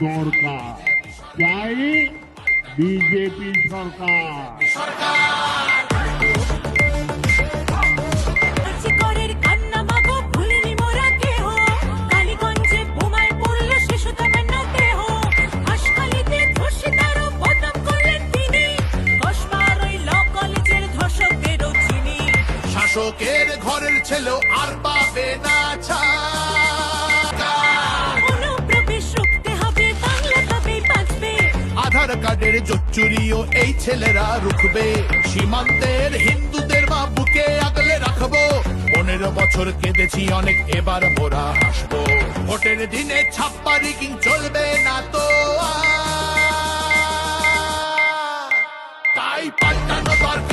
দরকার, চাই বিজেপি সরকার। শাসকের ঘরের ছেলে আর পাবে না আধার কার্ডের জোচ্চুরিও এই ছেলেরা রুখবে। সীমান্তের হিন্দুদের মা বুকে আগলে রাখবো। 15 বছর কেঁদেছি অনেক, এবার মোরা হাসবো। ভোটের দিনে ছাপ্পা রিগিং চলবে না তো, তাই পাল্টানো দরকার।